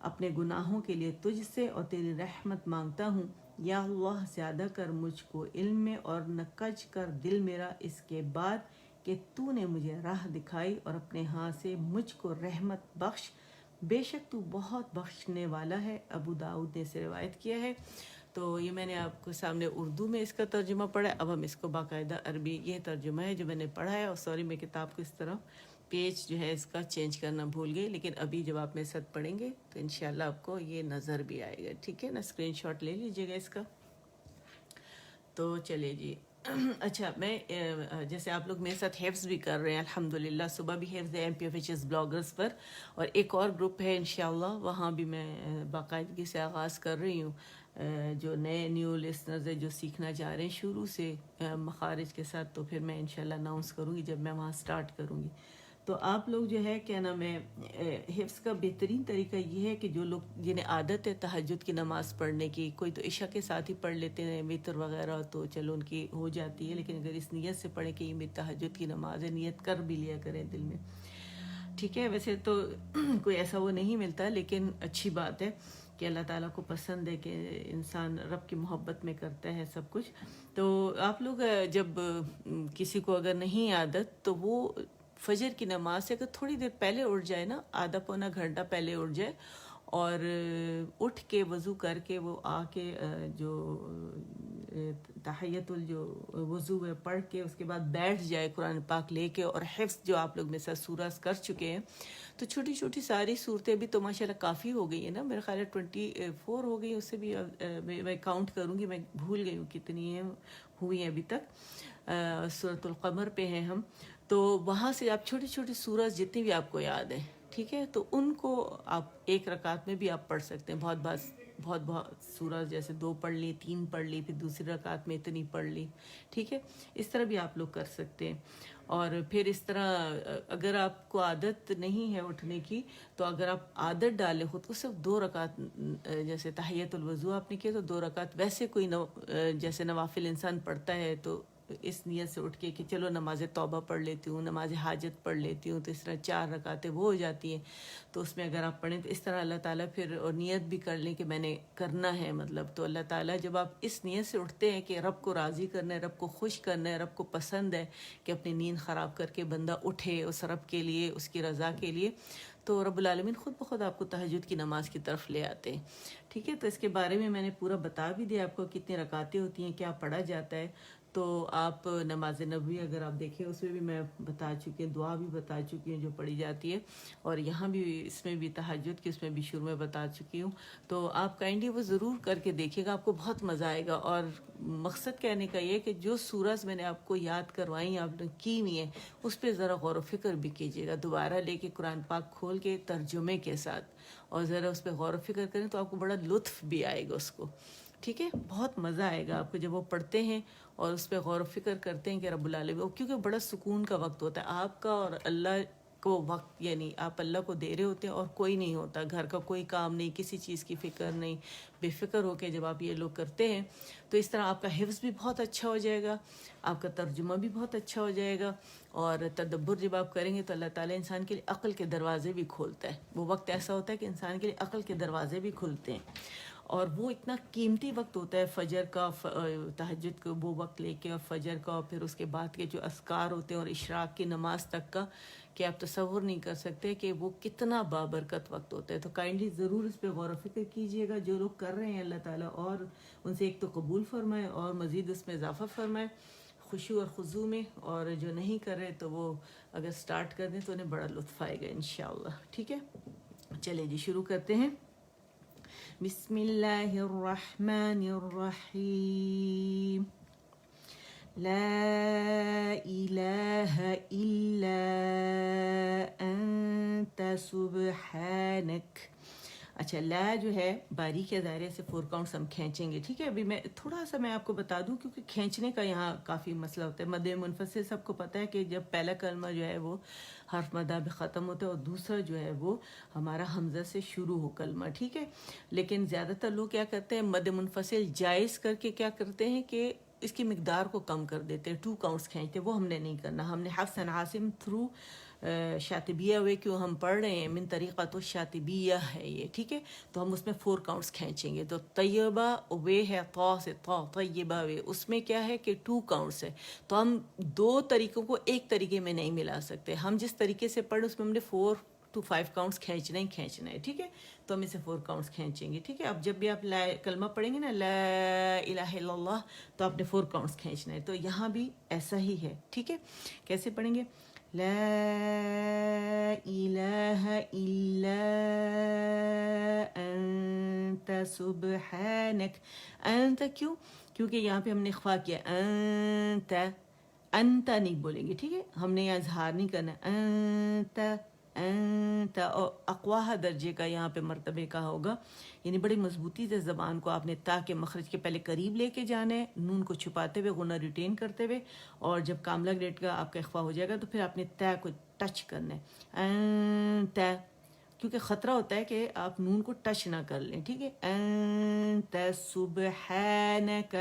اپنے گناہوں کے لیے تجھ سے اور تیری رحمت مانگتا ہوں۔ یا اللہ زیادہ کر مجھ کو علم میں اور نہ کج کر دل میرا اس کے بعد کہ تو نے مجھے راہ دکھائی، اور اپنے ہاتھ سے مجھ کو رحمت بخش، بے شک تو بہت بخشنے والا ہے۔ ابو داؤد نے اسے روایت کیا ہے۔ تو یہ میں نے آپ کو سامنے اردو میں اس کا ترجمہ پڑھا ہے، اب ہم اس کو باقاعدہ عربی یہ ترجمہ ہے جو میں نے پڑھا ہے، اور سوری میں کتاب کو اس طرح پیج جو ہے اس کا چینج کرنا بھول گئی، لیکن ابھی جب آپ میرے ساتھ پڑھیں گے تو انشاءاللہ آپ کو یہ نظر بھی آئے گا، ٹھیک ہے نا؟ اسکرین شاٹ لے لیجیے گا اس کا۔ تو چلے جی اچھا، میں جیسے آپ لوگ میرے ساتھ حفظ بھی کر رہے ہیں الحمدللہ، صبح بھی حفظ ہے MPFHS بلاگرز پر، اور ایک اور گروپ ہے انشاءاللہ وہاں بھی میں باقاعدگی سے آغاز کر رہی ہوں۔ جو نئے نیو لسنرز ہیں جو سیکھنا چاہ رہے ہیں شروع سے مخارج کے ساتھ، تو پھر میں انشاءاللہ اناؤنس کروں گی جب میں وہاں سٹارٹ کروں گی۔ تو آپ لوگ جو ہے کیا نام ہے، حفظ کا بہترین طریقہ یہ ہے کہ جو لوگ جنہیں عادت ہے تہجد کی نماز پڑھنے کی، کوئی تو عشاء کے ساتھ ہی پڑھ لیتے ہیں وتر وغیرہ، تو چلو ان کی ہو جاتی ہے، لیکن اگر اس نیت سے پڑھیں کہ یہ تہجد کی نماز ہے، نیت کر بھی لیا کریں دل میں، ٹھیک ہے؟ ویسے تو کوئی ایسا وہ نہیں ملتا، لیکن اچھی بات ہے کہ اللہ تعالیٰ کو پسند ہے کہ انسان رب کی محبت میں کرتا ہے سب کچھ۔ تو آپ لوگ جب کسی کو اگر نہیں عادت، تو وہ فجر کی نماز سے اگر تھوڑی دیر پہلے اٹھ جائے نا، آدھا پونا گھنٹہ پہلے اٹھ جائے، اور اٹھ کے وضو کر کے وہ آ کے جو تحیت جو وضو ہے پڑھ کے اس کے بعد بیٹھ جائے قرآن پاک لے کے، اور حفظ جو آپ لوگ میرے ساتھ سورہ کر چکے ہیں، تو چھوٹی چھوٹی ساری صورتیں بھی تو ماشاءاللہ کافی ہو گئی ہیں نا، میرا خیال ہے 24 ہو گئی، اس سے بھی میں کاؤنٹ کروں گی، میں بھول گئی ہوں کتنی ہیں ہوئی ہیں ابھی تک۔ سورۃ القمر پہ ہیں ہم، تو وہاں سے آپ چھوٹی چھوٹی سورج جتنی بھی آپ کو یاد ہے، ٹھیک ہے، تو ان کو آپ ایک رکعت میں بھی آپ پڑھ سکتے ہیں۔ بہت سورج جیسے 2 پڑھ لی، 3 پڑھ لی، پھر دوسری رکعت میں اتنی پڑھ لی، ٹھیک ہے، اس طرح بھی آپ لوگ کر سکتے ہیں۔ اور پھر اس طرح اگر آپ کو عادت نہیں ہے اٹھنے کی، تو اگر آپ عادت ڈالیں خود کو، صرف 2 رکعت جیسے تحیت الوضو آپ نے کیا تو 2 رکعت، ویسے کوئی جیسے نوافل انسان پڑھتا ہے تو اس نیت سے اٹھ کے کہ چلو نماز توبہ پڑھ لیتی ہوں، نماز حاجت پڑھ لیتی ہوں، تو اس طرح 4 رکعتیں وہ ہو جاتی ہیں۔ تو اس میں اگر آپ پڑھیں تو اس طرح اللہ تعالیٰ پھر، اور نیت بھی کر لیں کہ میں نے کرنا ہے، مطلب تو اللہ تعالیٰ جب آپ اس نیت سے اٹھتے ہیں کہ رب کو راضی کرنا ہے، رب کو خوش کرنا ہے، رب کو پسند ہے کہ اپنی نیند خراب کر کے بندہ اٹھے اس رب کے لیے، اس کی رضا کے لیے، تو رب العالمین خود بخود آپ کو تہجد کی نماز کی طرف لے آتے ہیں، ٹھیک ہے؟ تو اس کے بارے میں میں نے پورا بتا بھی دیا آپ کو کتنی رکعتیں ہوتی ہیں، کیا پڑھا جاتا ہے۔ تو آپ نماز نبوی اگر آپ دیکھیں اس میں بھی میں بتا چکی ہوں، دعا بھی بتا چکی ہوں جو پڑھی جاتی ہے، اور یہاں بھی اس میں بھی تہجد کی اس میں بھی شروع میں بتا چکی ہوں۔ تو آپ کائنڈلی وہ ضرور کر کے دیکھیے گا، آپ کو بہت مزہ آئے گا۔ اور مقصد کہنے کا یہ کہ جو سورج میں نے آپ کو یاد کروائی، آپ نے کی ہوئی ہیں، اس پہ ذرا غور و فکر بھی کیجیے گا، دوبارہ لے کے قرآن پاک کھول کے ترجمے کے ساتھ، اور ذرا اس پہ غور و فکر کریں تو آپ کو بڑا لطف بھی آئے گا اس کو، ٹھیک ہے؟ بہت مزہ آئے گا آپ کو جب وہ پڑھتے ہیں اور اس پہ غور و فکر کرتے ہیں کہ رب العالمین، کیونکہ بڑا سکون کا وقت ہوتا ہے آپ کا اور اللہ کو وقت، یعنی آپ اللہ کو دے رہے ہوتے ہیں اور کوئی نہیں ہوتا، گھر کا کوئی کام نہیں، کسی چیز کی فکر نہیں، بے فکر ہو کے جب آپ یہ لوگ کرتے ہیں تو اس طرح آپ کا حفظ بھی بہت اچھا ہو جائے گا، آپ کا ترجمہ بھی بہت اچھا ہو جائے گا، اور تدبر جب آپ کریں گے تو اللہ تعالیٰ انسان کے لیے عقل کے دروازے بھی کھولتا ہے۔ وہ وقت ایسا ہوتا ہے کہ انسان کے لیے عقل کے دروازے بھی کھلتے ہیں، اور وہ اتنا قیمتی وقت ہوتا ہے فجر کا، تہجد کو وہ وقت لے کے، اور فجر کا، اور پھر اس کے بعد کے جو اذکار ہوتے ہیں اور اشراق کی نماز تک کا، کہ آپ تصور نہیں کر سکتے کہ وہ کتنا بابرکت وقت ہوتا ہے۔ تو کائنڈلی ضرور اس پہ غور و فکر کیجیے گا، جو لوگ کر رہے ہیں اللہ تعالیٰ اور ان سے ایک تو قبول فرمائے اور مزید اس میں اضافہ فرمائے خشوع اور خضوع میں، اور جو نہیں کر رہے تو وہ اگر سٹارٹ کر دیں تو انہیں بڑا لطف آئے گا انشاءاللہ، ٹھیک ہے؟ چلے جی شروع کرتے ہیں۔ بسم اللہ الرحمن الرحیم، لا الہ الا انت سبحانک۔ اچھا، لا جو ہے باریک دائرے سے 4 کاؤنٹس ہم کھینچیں گے، ٹھیک ہے؟ ابھی میں تھوڑا سا میں آپ کو بتا دوں کیونکہ کھینچنے کا یہاں کافی مسئلہ ہوتا ہے۔ مد منفصل سب کو پتہ ہے کہ جب پہلا کلمہ جو ہے وہ حرف مدہ پہ ختم ہوتا ہے، اور دوسرا جو ہے وہ ہمارا حمزہ سے شروع ہو کلمہ، ٹھیک ہے؟ لیکن زیادہ تر لوگ کیا کرتے ہیں، مد منفصل جائز کر کے کیا کرتے ہیں کہ اس کی مقدار کو کم کر دیتے ہیں، 2 کاؤنٹس کھینچتے ہیں، وہ ہم نے نہیں کرنا۔ ہم نے حفص عن عاصم تھرو شاطبیہ وے کیوں ہم پڑھ رہے ہیں، من طریقہ تو شاطبیہ ہے یہ، ٹھیک ہے، تو ہم اس میں 4 کاؤنٹس کھینچیں گے. تو طیبہ وے ہے طا سے طا، طیبہ وے، اس میں کیا ہے کہ 2 کاؤنٹس ہے. تو ہم 2 طریقوں کو ایک طریقے میں نہیں ملا سکتے. ہم جس طریقے سے پڑھ اس میں ہم نے 4 to 5 کاؤنٹس کھینچنا ہی کھینچنا ہے، ٹھیک ہے. تو ہم اسے 4 کاؤنٹس کھینچیں گے، ٹھیک ہے. اب جب بھی آپ کلمہ پڑھیں گے نا لا الہ الا اللہ، تو آپ نے 4 کاؤنٹس کھینچنا ہے. تو یہاں بھی ایسا ہی ہے، ٹھیک ہے. کیسے پڑھیں گے؟ لا الہ الا انت سبحانک. انت کیوں؟ کیونکہ یہاں پہ ہم نے اخفا کیا، انت، انت نہیں بولیں گے، ٹھیک ہے. ہم نے یہاں اظہار نہیں کرنا، انت انت، اور اقواہ درجے کا یہاں پہ مرتبے کا ہوگا، یعنی بڑی مضبوطی سے زبان کو آپ نے تا کے مخرج کے پہلے قریب لے کے جانا ہے، نون کو چھپاتے ہوئے، غنہ ریٹین کرتے ہوئے، اور جب کاملہ گریڈ کا آپ کا اخفا ہو جائے گا تو پھر آپ نے تا کو ٹچ کرنا ہے، انت، کیونکہ خطرہ ہوتا ہے کہ آپ نون کو ٹچ نہ کر لیں، ٹھیک ہے. انت سبحانک،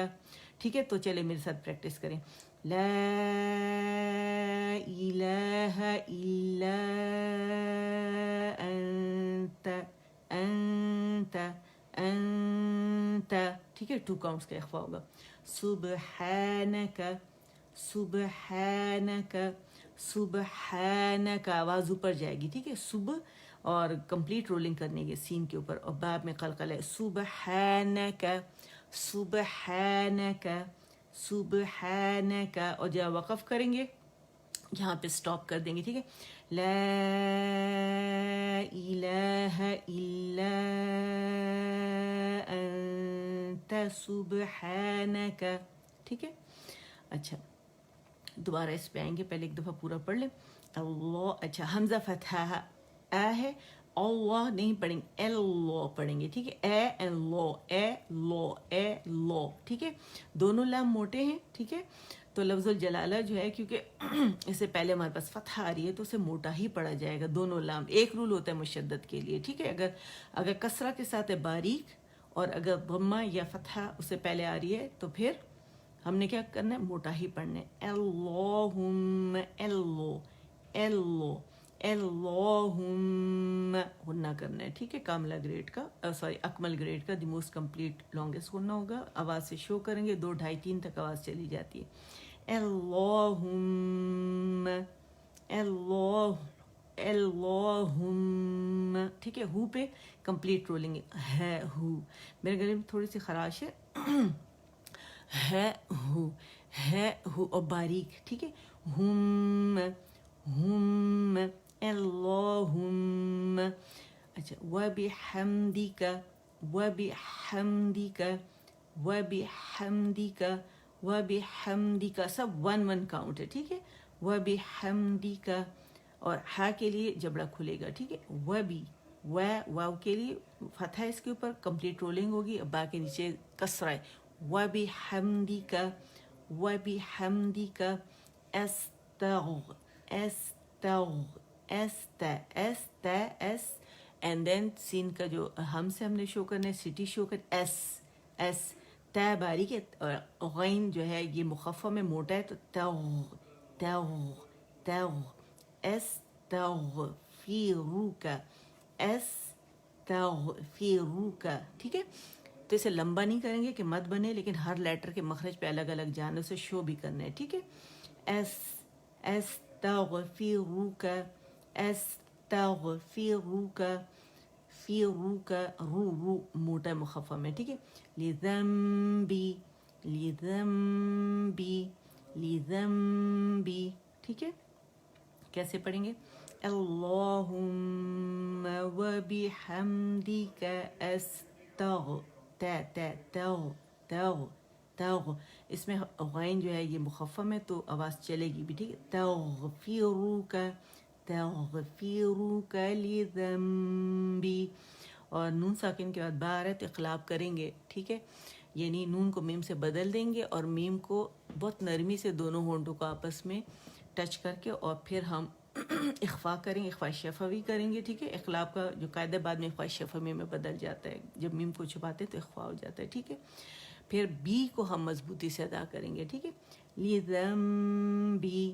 ٹھیک ہے. تو چلے میرے ساتھ پریکٹس کریں. لا الہ الا انت، انت، انت، ٹھیک ہے. 2 کاؤنٹس کا اخفا ہوگا. سبحانک، سبحانک، سبحانک، آواز اوپر جائے گی، ٹھیک ہے. صبح اور کمپلیٹ رولنگ کرنے کے سین کے اوپر، اور باب میں قلقلہ ہے. سبحانک، سبحانک، سبحانک، اور جب وقف کریں گے یہاں پہ سٹاپ کر دیں گے، ٹھیک ہے. لا الہ الا انت سبحانک، ٹھیک ہے. اچھا دوبارہ اس پہ آئیں گے، پہلے ایک دفعہ پورا پڑھ لیں. اللہ، اچھا حمزہ فتحہ اے ہے، اللہ نہیں پڑھیں گے، اللہ پڑھیں گے، ٹھیک ہے. اے اینڈ لو، اے لو، اے لو، ٹھیک ہے. دونوں لام موٹے ہیں، ٹھیک ہے. تو لفظ الجلالہ جو ہے کیونکہ اس سے پہلے ہمارے پاس فتح آ رہی ہے تو اسے موٹا ہی پڑھا جائے گا، دونوں لام. ایک رول ہوتا ہے مشدد کے لیے، ٹھیک ہے. اگر کسرہ کے ساتھ ہے باریک، اور اگر ضمہ یا فتحہ اس سے پہلے آ رہی ہے تو پھر ہم نے کیا کرنا ہے؟ موٹا ہی پڑھنا ہے. اللہم، ایلو، ایلو، اللہم، غنہ کرنا ہے، ٹھیک ہے. کاملہ گریڈ کا، سوری اکمل گریڈ کا، دی موسٹ کمپلیٹ لانگسٹ غنہ ہوگا. آواز سے شو کریں گے، 2 2.5 3 تک آواز چلی جاتی ہے. اللہم، اللہ، اللہم، ٹھیک ہے. ہو پہ کمپلیٹ رولنگ ہے. ہو میرے گلے میں تھوڑی سی خراش ہے، ہے ہو اور باریک، ٹھیک ہے. ہم، ہم، اللہم. اچھا وبحمدک، وبحمدک، وبحمدک، وبحمدک، سب 1 کاؤنٹ ہے، ٹھیک ہے. وبحمدک، اور ہا کے لیے جبڑا کھلے گا، ٹھیک ہے. وبی، واو کے لیے فتح اس کے اوپر کمپلیٹ رولنگ ہوگی، با کے نیچے کسرہ ہے. وبحمدک، وبحمدک، استغ، استغ، ایس اینڈ دین سین کا جو ہم سے ہم نے شو کرنا ہے، سٹی شو کر، ایس، ایس، تا باریک ہے، اور غین جو ہے یہ مخفف میں موٹا ہے، تو تغ، تغ، تغ، استغفروک، استغفروک، ٹھیک ہے. تو اسے لمبا نہیں کریں گے کہ مت بنے، لیکن ہر لیٹر کے مخرج پہ الگ الگ جانوں سے شو بھی کرنا ہے، ٹھیک ہے. استغفروک، استغفروک، فیروک، رو موٹا مخفف میں، ٹھیک ہے. لذنبی، لذنبی، لذنبی، ٹھیک ہے. کیسے پڑھیں گے؟ اللہم وبحمدک تغ، اس میں غین جو ہے یہ مخفم ہے تو آواز چلے گی بھی، ٹھیک ہے. تغفروک، تغفروک لذنبی، اور نون ساکن کے بعد با آ رہا ہے تو اقلاب کریں گے، ٹھیک ہے. یعنی نون کو میم سے بدل دیں گے اور میم کو بہت نرمی سے دونوں ہونٹوں کو آپس میں ٹچ کر کے، اور پھر ہم اخفا کریں گے، اخفا شفوی کریں گے، ٹھیک ہے. اقلاب کا جو قاعدہ بعد میں اخفا شفوی میں بدل جاتا ہے، جب میم کو چھپاتے تو اخفا ہو جاتا ہے، ٹھیک ہے. پھر بی کو ہم مضبوطی سے ادا کریں گے، ٹھیک ہے. لذنبی،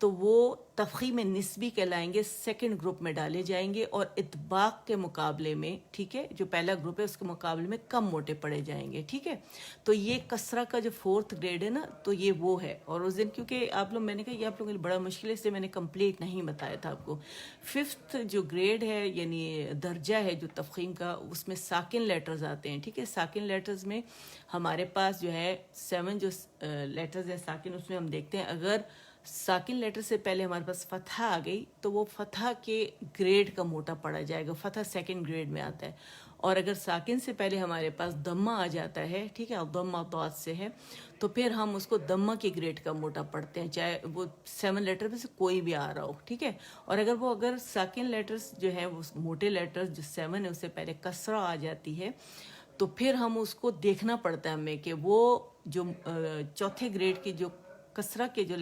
تو وہ تفخیم نسبی کہلائیں گے، سیکنڈ گروپ میں ڈالے جائیں گے، اور اطباق کے مقابلے میں، ٹھیک ہے، جو پہلا گروپ ہے اس کے مقابلے میں کم موٹے پڑے جائیں گے، ٹھیک ہے. تو یہ کسرہ کا جو فورتھ گریڈ ہے نا، تو یہ وہ ہے. اور اس دن کیونکہ آپ لوگ، میں نے کہا یہ آپ لوگوں کے لیے بڑا مشکل ہے، اس لیے میں نے کمپلیٹ نہیں بتایا تھا آپ کو. ففتھ جو گریڈ ہے یعنی درجہ ہے جو تفخیم کا، اس میں ساکن لیٹرز آتے ہیں، ٹھیک ہے. ساکن لیٹرز میں ہمارے پاس جو ہے 7 جو لیٹرز ہے ساکن، اس میں ہم دیکھتے ہیں اگر ساکن لیٹر سے پہلے ہمارے پاس فتحہ آ گئی تو وہ فتحہ کے گریڈ کا موٹا پڑا جائے گا، فتحہ سیکنڈ گریڈ میں آتا ہے. اور اگر ساکن سے پہلے ہمارے پاس دمہ آ جاتا ہے، ٹھیک ہے، دمہ ضاد سے ہے، تو پھر ہم اس کو دمہ کے گریڈ کا موٹا پڑھتے ہیں، چاہے وہ 7 لیٹر میں سے کوئی بھی آ رہا ہو، ٹھیک ہے. اور اگر ساکن لیٹرز جو ہیں وہ موٹے لیٹرز جو 7 ہے اس سے پہلے کسرہ آ جاتی ہے، تو پھر ہم اس کو دیکھنا پڑتا ہے ہمیں کہ وہ جو چوتھے گریڈ کی جو کسرہ کے جو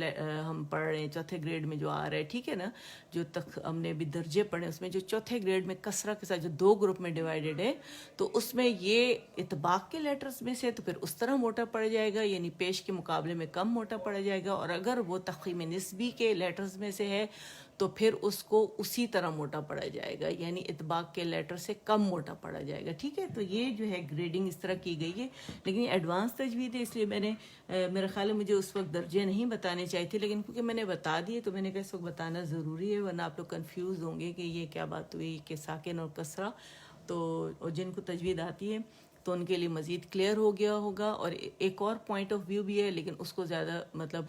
ہم پڑھ رہے ہیں چوتھے گریڈ میں جو آ رہا ہے، ٹھیک ہے نا، جو تک ہم نے ابھی درجے پڑھے اس میں جو چوتھے گریڈ میں کسرہ کے ساتھ جو 2 گروپ میں ڈیوائیڈڈ ہے، تو اس میں یہ اطباق کے لیٹرز میں سے تو پھر اس طرح موٹا پڑ جائے گا، یعنی پیش کے مقابلے میں کم موٹا پڑ جائے گا. اور اگر وہ تفخیم نسبی کے لیٹرز میں سے ہے تو پھر اس کو اسی طرح موٹا پڑا جائے گا، یعنی اطباق کے لیٹر سے کم موٹا پڑا جائے گا، ٹھیک ہے. تو یہ جو ہے گریڈنگ اس طرح کی گئی ہے، لیکن یہ ایڈوانس تجوید ہے، اس لیے میں نے میرا خیال ہے مجھے اس وقت درجے نہیں بتانے چاہیے تھے، لیکن کیونکہ میں نے بتا دیے تو میں نے کہا اس وقت بتانا ضروری ہے، ورنہ آپ لوگ کنفیوز ہوں گے کہ یہ کیا بات ہوئی کہ ساکن اور کسرہ. تو جن کو تجوید آتی ہے تو ان کے لیے مزید کلیئر ہو گیا ہوگا. اور ایک اور پوائنٹ آف ویو بھی ہے، لیکن اس کو زیادہ مطلب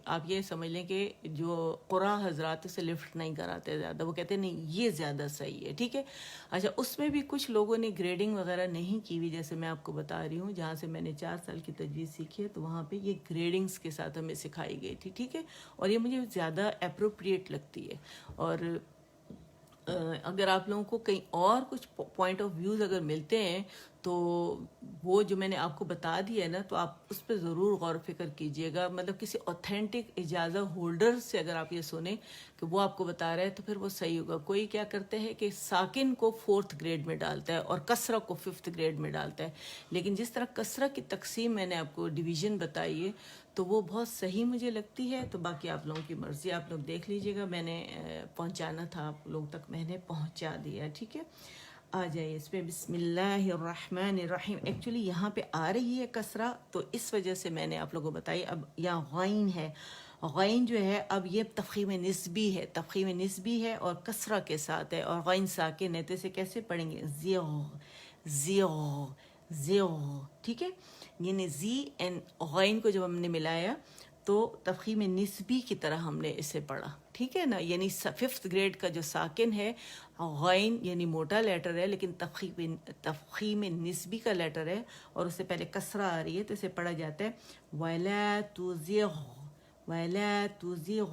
آپ یہ سمجھ لیں کہ جو قرآ حضرات سے لفٹ نہیں کراتے زیادہ، وہ کہتے ہیں نہیں یہ زیادہ صحیح ہے، ٹھیک ہے. اچھا، اس میں بھی کچھ لوگوں نے گریڈنگ وغیرہ نہیں کی ہوئی، جیسے میں آپ کو بتا رہی ہوں جہاں سے میں نے 4 سال کی تجوید سیکھی ہے تو وہاں پہ یہ گریڈنگز کے ساتھ ہمیں سکھائی گئی تھی، ٹھیک ہے. اور یہ مجھے زیادہ اپروپریٹ لگتی ہے. اور اگر آپ لوگوں کو کہیں اور کچھ پوائنٹ آف ویوز اگر ملتے ہیں تو وہ جو میں نے آپ کو بتا دیا ہے نا، تو آپ اس پہ ضرور غور و فکر کیجئے گا. مطلب کسی اوتھینٹک اجازہ ہولڈر سے اگر آپ یہ سنیں کہ وہ آپ کو بتا رہا ہے تو پھر وہ صحیح ہوگا. کوئی کیا کرتا ہے کہ ساکن کو 4تھ گریڈ میں ڈالتا ہے اور کسرہ کو 5تھ گریڈ میں ڈالتا ہے، لیکن جس طرح کسرہ کی تقسیم میں نے آپ کو ڈویژن بتائی ہے تو وہ بہت صحیح مجھے لگتی ہے. تو باقی آپ لوگوں کی مرضی، آپ لوگ دیکھ لیجئے گا. میں نے پہنچانا تھا آپ لوگوں تک، میں نے پہنچا دیا، ٹھیک ہے. آ جائیے اس پہ، بسم اللہ الرحمن الرحیم. ایکچولی یہاں پہ آ رہی ہے کسرہ تو اس وجہ سے میں نے آپ لوگوں کو بتائی. اب یہاں غین ہے، غین جو ہے اب یہ تفخیم نسبی ہے، تفخیم نسبی ہے اور کسرہ کے ساتھ ہے، اور غین ساکن ہے، تو اسے کیسے پڑھیں گے؟ زیغ زیغ زیغ، ٹھیک ہے. یعنی زی اینڈ غین کو جب ہم نے ملایا تو تفخیم نسبی کی طرح ہم نے اسے پڑھا، ٹھیک ہے نا. یعنی 5th گریڈ کا جو ساکن ہے غین یعنی موٹا لیٹر ہے، لیکن تفخیم نسبی کا لیٹر ہے اور اس سے پہلے کسرہ آ رہی ہے، تو اسے پڑھا جاتا ہے وَلَا تُزِغْ وَلَا تُزِغْ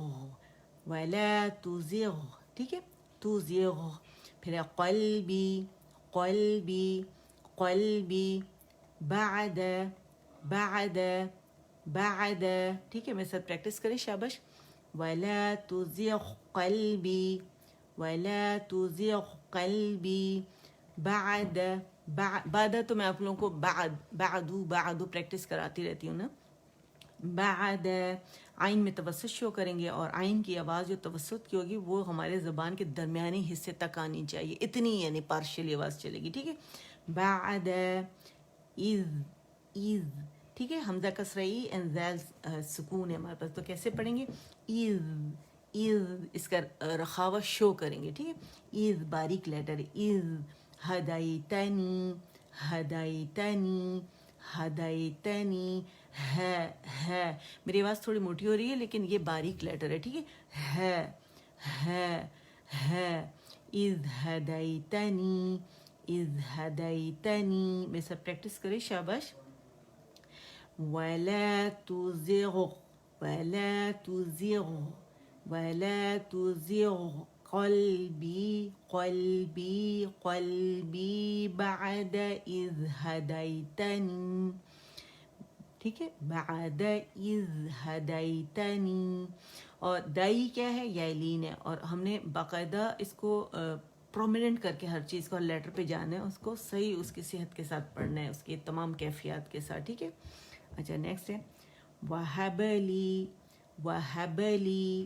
وَلَا تُزِغْ، ٹھیک ہے. تُزِغْ، پھر قلبی قلبی قلبی، بعد بعد بعد، ٹھیک ہے. میرے ساتھ پریکٹس کریں، شاباش. وَلَا تُزِغْ قلبی وَلَا تُزِغْ قلبی بعد بعد. تو میں آپ لوگوں کو بعدو پریکٹس کراتی رہتی ہوں نا. بعد، عین میں توسط شو کریں گے، اور عین کی آواز جو توسط کی ہوگی وہ ہمارے زبان کے درمیانی حصے تک آنی چاہیے، اتنی یعنی پارشلی آواز چلے گی، ٹھیک ہے. بعد اذ، ٹھیک ہے. حمزہ کسرئی اینڈ زال سکون ہے ہمارے پاس، تو کیسے پڑھیں گے؟ اذ، اس کا رخاوت شو کریں گے، ٹھیک ہے. اذ باریک لیٹر ہے. اذ ہدایتنی ہدایتنی ہدایتنی، ہے میری آواز تھوڑی موٹی ہو رہی ہے لیکن یہ باریک لیٹر ہے، ٹھیک ہے. ہے اذ ہدایتنی اذ ہدایتنی. میں سب پریکٹس کریں، شاباش. وَلَا تُزِغْ وَلَا تُزِغْ وَلَا تُزِغْ قلبی قلبی قلبی بعد اذ ہدایتنی، ٹھیک ہے. بعد اذ ہدایتنی. اور دائی کیا ہے؟ یائلین ہے، اور ہم نے باقاعدہ اس کو پرومیننٹ کر کے ہر چیز کو لیٹر پہ جانا ہے، اس کو صحیح اس کی صحت کے ساتھ پڑھنا ہے، اس کی تمام کیفیات کے ساتھ، ٹھیک ہے. اچھا نیکسٹ ہے وَحَبَلِي وَحَبَلِي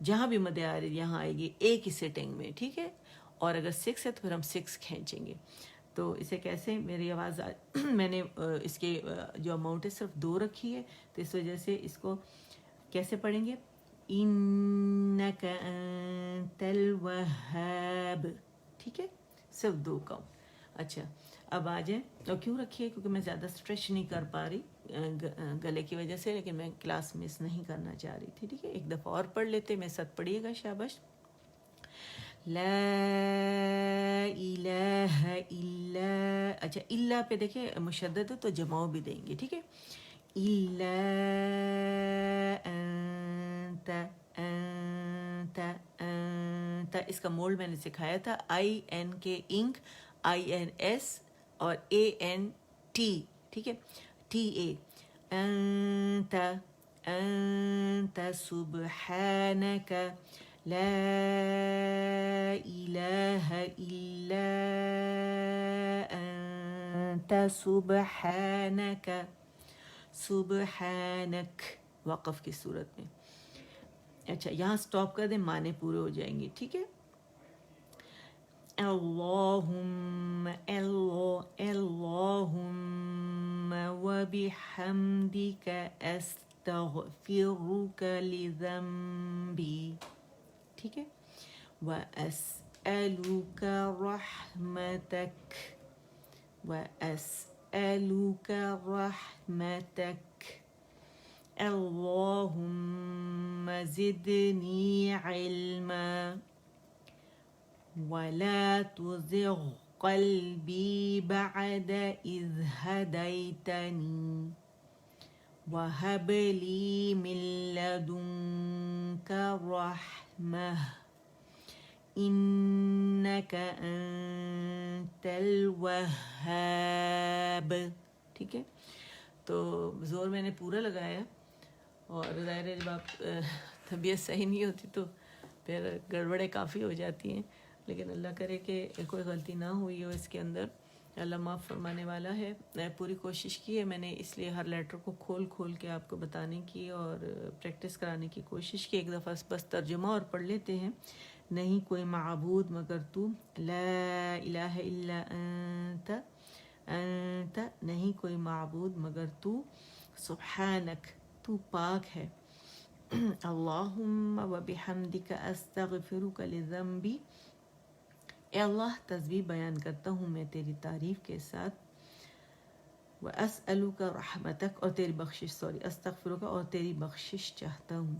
جہاں بھی مد عارض یہاں آئے گی ایک ہی سٹنگ میں، ٹھیک ہے. اور اگر 6 ہے تو پھر ہم 6 کھینچیں گے. تو اسے کیسے، میری آواز میں نے اس کے جو اماؤنٹ ہے صرف 2 رکھی ہے، تو اس وجہ سے اس کو کیسے پڑھیں گے، انک انت الوہاب، ٹھیک ہے، صرف 2 کاؤنٹ. اچھا اب آ جائیں. اور کیوں رکھی ہے، کیونکہ میں زیادہ اسٹریچ نہیں کر پا رہی گلے کی وجہ سے، لیکن میں کلاس مس نہیں کرنا چاہ رہی تھی. ٹھیک ہے، ایک دفعہ اور پڑھ لیتے، میرے ساتھ پڑھیے گا. شاباش. لا الہ الا، اچھا الا پہ دیکھیں مشدد ہے تو جماؤ بھی دیں گے، ٹھیک ہے. الا انت، انت، انت، اس کا مولڈ میں نے سکھایا تھا، آئی این کے انک، آئی این ایس اور اے این ٹی، ٹھیک ہے، ٹی اے. انت، انت سبحانک لا الہ الا انت سبحانک، سبحانک وقف کی صورت میں. اچھا یہاں سٹاپ کر دیں، معنی پورے ہو جائیں گے، ٹھیک ہے. اللہم، اللہم وبحمدک استغفرک لذنبی، ٹھیک ہے. واسألک رحمتک، واسألک رحمتک. اللہم زدنی علما ولا تزغ قلبی بعد اذ ہدیتنی وہب لی من لدنک رحمہ انک انت الوہاب، ٹھیک ہے. تو زور میں نے پورا لگایا، اور ظاہر ہے جب آپ طبیعت صحیح نہیں ہوتی تو پھر گڑبڑیں کافی ہو جاتی ہیں، لیکن اللہ کرے کہ کوئی غلطی نہ ہوئی ہو اس کے اندر. اللہ معاف فرمانے والا ہے. میں پوری کوشش کی ہے میں نے، اس لیے ہر لیٹر کو کھول کھول کے آپ کو بتانے کی اور پریکٹس کرانے کی کوشش کی. ایک دفعہ بس ترجمہ اور پڑھ لیتے ہیں. نہیں کوئی معبود مگر تو، لا الہ الا انت، انت نہیں کوئی معبود مگر تو، سبحانک تو پاک ہے، اللہم وبحمدک استغفرک لذنبی، اے اللہ تسبیح بیان کرتا ہوں میں تیری تعریف کے ساتھ، واسألک رحمتک اور تیری بخشش، استغفرک اور تیری بخشش چاہتا ہوں،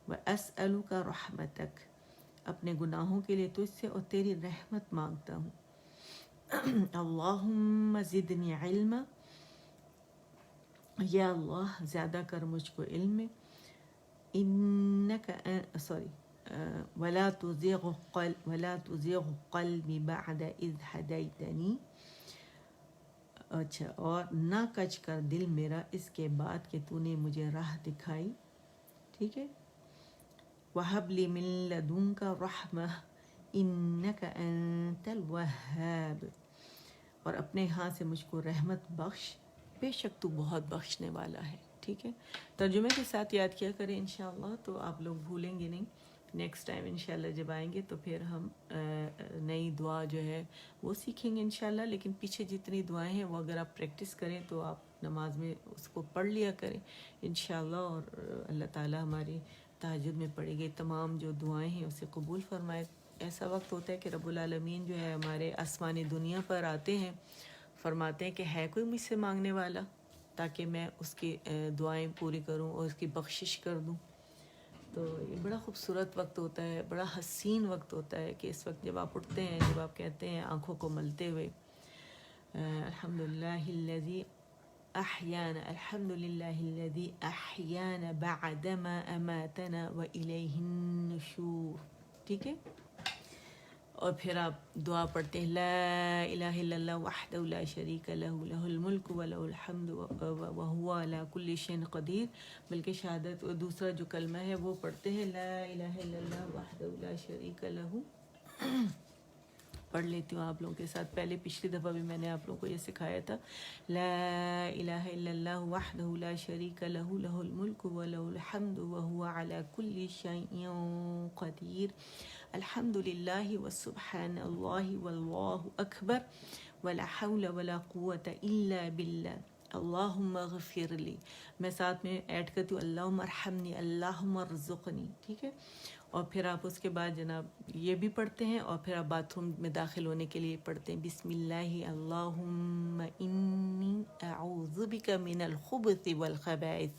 واسألک رحمتک اپنے گناہوں کے لیے تجھ سے اور تیری رحمت مانگتا ہوں. اللہم زدنی علما، یا اللہ زیادہ کر مجھ کو علم میں، انک ولا تزغ قلبی بعد اذ ہدیتنی، اچھا اور نہ کچ کر دل میرا اس کے بعد کہ تو نے مجھے راہ دکھائی، ٹھیک ہے. وَهَبْ لِي مِن لَدُنْكَ رَحْمَةً إِنَّكَ أَنْتَ الْوَهَّابُ، اور اپنے ہاں سے مجھ کو رحمت بخش، بے شک تو بہت بخشنے والا ہے، ٹھیک ہے. ترجمے کے ساتھ یاد کیا کریں انشاءاللہ، تو آپ لوگ بھولیں گے نہیں. نیکسٹ ٹائم انشاءاللہ جب آئیں گے تو پھر ہم نئی دعا جو ہے وہ سیکھیں گے انشاءاللہ. لیکن پیچھے جتنی دعائیں ہیں وہ اگر آپ پریکٹس کریں تو آپ نماز میں اس کو پڑھ لیا کریں انشاءاللہ، اور اللہ تعالی ہماری تہجد میں پڑھی گئی تمام جو دعائیں ہیں اسے قبول فرمائے. ایسا وقت ہوتا ہے کہ رب العالمین جو ہے ہمارے آسمانی دنیا پر آتے ہیں، فرماتے ہیں کہ ہے کوئی مجھ سے مانگنے والا، تاکہ میں اس کی دعائیں پوری کروں اور اس کی بخشش کر دوں. تو یہ بڑا خوبصورت وقت ہوتا ہے، بڑا حسین وقت ہوتا ہے کہ اس وقت جب آپ اٹھتے ہیں، جب آپ کہتے ہیں آنکھوں کو ملتے ہوئے الحمدللہ الذی احیانا، الحمدللہ الذی احیانا بعدما اماتنا والیہ النشور، ٹھیک ہے. اور پھر آپ دعا پڑھتے ہیں لا الہ الا اللہ وحدہ لا شریک لہ لہ الملک ولہ الحمد وہو علی کل شیء قدیر. بلکہ شہادت دوسرا جو کلمہ ہے وہ پڑھتے ہیں لا الہ الا اللہ وحدہ لا شریک لہ پڑھ لیتی ہوں آپ لوگوں کے ساتھ. پہلے پچھلی دفعہ بھی میں نے آپ لوگوں کو یہ سکھایا تھا. لا الہ الا اللہ وحدہ لا شریک لہ لہ الملک و لہ الحمد وہو علی کل شیء قدیر. الحمد للہ وسبحان اللہ واللہ اکبر ولا حول ولا قوة الا باللہ اللہم اغفر لی. میں ساتھ میں ایڈ کرتی ہوں اللہم ارحمنی اللہم ارزقنی. ٹھیک ہے. اور پھر آپ اس کے بعد جناب یہ بھی پڑھتے ہیں اور پھر آپ باتھ روم میں داخل ہونے کے لیے پڑھتے ہیں بسم اللہ اللہم انی اعوذ بک من الخبث والخبائث.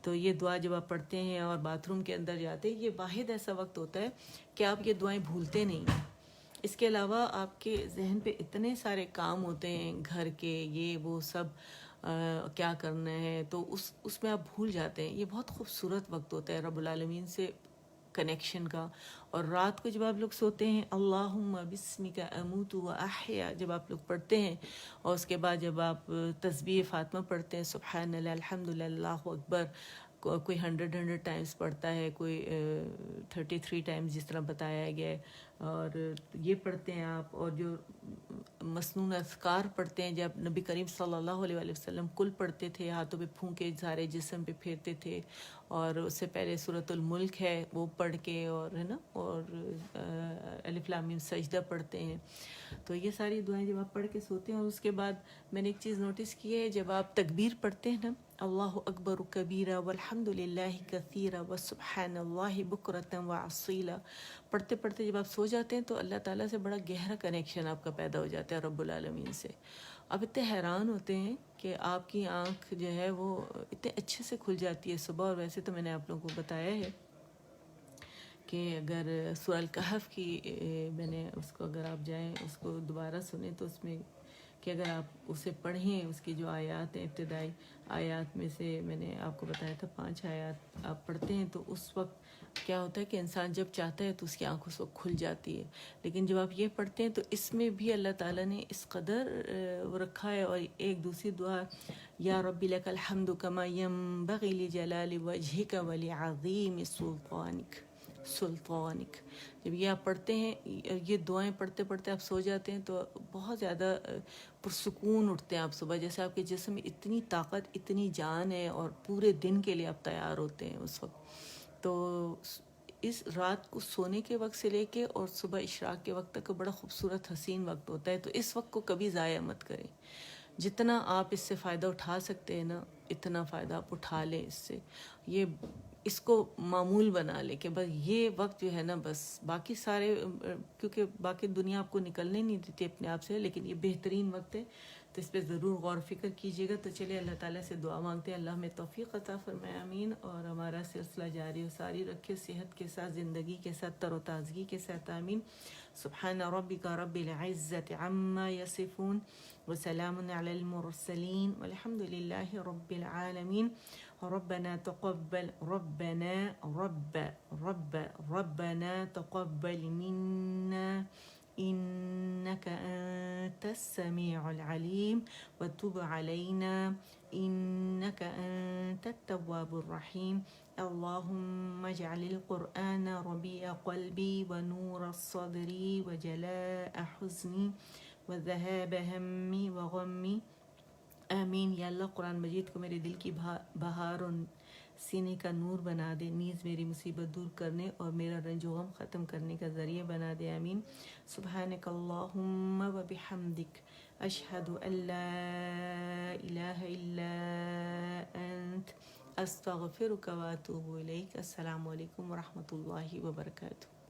تو یہ دعا جب آپ پڑھتے ہیں اور باتھ روم کے اندر جاتے ہیں، یہ واحد ایسا وقت ہوتا ہے کہ آپ یہ دعائیں بھولتے نہیں ہیں. اس کے علاوہ آپ کے ذہن پہ اتنے سارے کام ہوتے ہیں گھر کے، یہ وہ سب کیا کرنا ہے، تو اس میں آپ بھول جاتے ہیں. یہ بہت خوبصورت وقت ہوتا ہے رب العالمین سے کنیکشن کا. اور رات کو جب آپ لوگ سوتے ہیں اللہم بسمک اموت و احیا جب آپ لوگ پڑھتے ہیں، اور اس کے بعد جب آپ تسبیح فاطمہ پڑھتے ہیں سبحان اللہ الحمدللہ اللہ اکبر، کوئی 100 ٹائمز پڑھتا ہے، کوئی 33 ٹائمز جس طرح بتایا گیا ہے، اور یہ پڑھتے ہیں آپ. اور جو مسنون اذکار پڑھتے ہیں جب نبی کریم صلی اللہ علیہ وآلہ وسلم کل پڑھتے تھے، ہاتھوں پہ پھونکے سارے جسم پہ پھیرتے تھے، اور اس سے پہلے سورۃ الملک ہے وہ پڑھ کے، اور ہے نا، اور الف لام میم سجدہ پڑھتے ہیں. تو یہ ساری دعائیں جب آپ پڑھ کے سوتے ہیں. اور اس کے بعد میں نے ایک چیز نوٹس کی ہے، جب آپ تکبیر پڑھتے ہیں نا، اللہ اکبر کبیرہ والحمد للہ کثیرہ وسبحان اللہ بکرۃ وعصیلا، پڑھتے پڑھتے جب آپ سو جاتے ہیں تو اللہ تعالیٰ سے بڑا گہرا کنیکشن آپ کا پیدا ہو جاتا ہے رب العالمین سے. آپ اتنے حیران ہوتے ہیں کہ آپ کی آنکھ جو ہے وہ اتنے اچھے سے کھل جاتی ہے صبح. اور ویسے تو میں نے آپ لوگوں کو بتایا ہے کہ اگر سورہ الکہف کی میں نے اس کو، اگر آپ جائیں اس کو دوبارہ سنیں تو اس میں کہ اگر آپ اسے پڑھیں، اس کی جو آیات ہیں ابتدائی آیات میں سے میں نے آپ کو بتایا تھا 5 آیات آپ پڑھتے ہیں تو اس وقت کیا ہوتا ہے کہ انسان جب چاہتا ہے تو اس کی آنکھ اس وقت کھل جاتی ہے. لیکن جب آپ یہ پڑھتے ہیں تو اس میں بھی اللہ تعالیٰ نے اس قدر وہ رکھا ہے. اور ایک دوسری دعا یا رب لک الحمد کما ینبغی لجلال وجہک ولعظیم سلطانک. جب یہ آپ پڑھتے ہیں، یہ دعائیں پڑھتے پڑھتے آپ سو جاتے ہیں تو بہت زیادہ پرسکون اٹھتے ہیں آپ صبح، جیسے آپ کے جسم میں اتنی طاقت اتنی جان ہے اور پورے دن کے لیے آپ تیار ہوتے ہیں اس وقت. تو اس رات کو سونے کے وقت سے لے کے اور صبح اشراق کے وقت تک بڑا خوبصورت حسین وقت ہوتا ہے. تو اس وقت کو کبھی ضائع مت کریں. جتنا آپ اس سے فائدہ اٹھا سکتے ہیں نا، اتنا فائدہ آپ اٹھا لیں اس سے. یہ اس کو معمول بنا لے کہ بس یہ وقت جو ہے نا، بس باقی سارے کیونکہ باقی دنیا آپ کو نکلنے نہیں دیتی اپنے آپ سے، لیکن یہ بہترین وقت ہے. تو اس پہ ضرور غور و فکر کیجیے گا. تو چلیے اللہ تعالیٰ سے دعا مانگتے ہیں، اللہ ہمیں توفیق عطا فرمائے آمین. اور ہمارا سلسلہ جاری و ساری رکھے، صحت کے ساتھ، زندگی کے ساتھ، تر و تازگی کے ساتھ آمین. سبحان ربک رب العزت عما یصفون وسلام علی المرسلین والحمد للہ رب العالمین. ربنا تقبل ربنا تقبل منا إنك أنت السميع العليم وتب علينا إنك أنت التواب الرحيم. اللهم اجعل القرآن ربيع قلبي ونور صدري وجلاء حزني وذهاب همي وغمي آمین. یا اللہ قرآن مجید کو میرے دل کی بہار اور سینے کا نور بنا دے، نیز میری مصیبت دور کرنے اور میرا رنج و غم ختم کرنے کا ذریعہ بنا دے آمین. سبحانک اللہم و بحمدک اشہد ان لا الہ الا انت استغفرک و اتوب الیک. السلام علیکم ورحمۃ اللہ وبرکاتہ.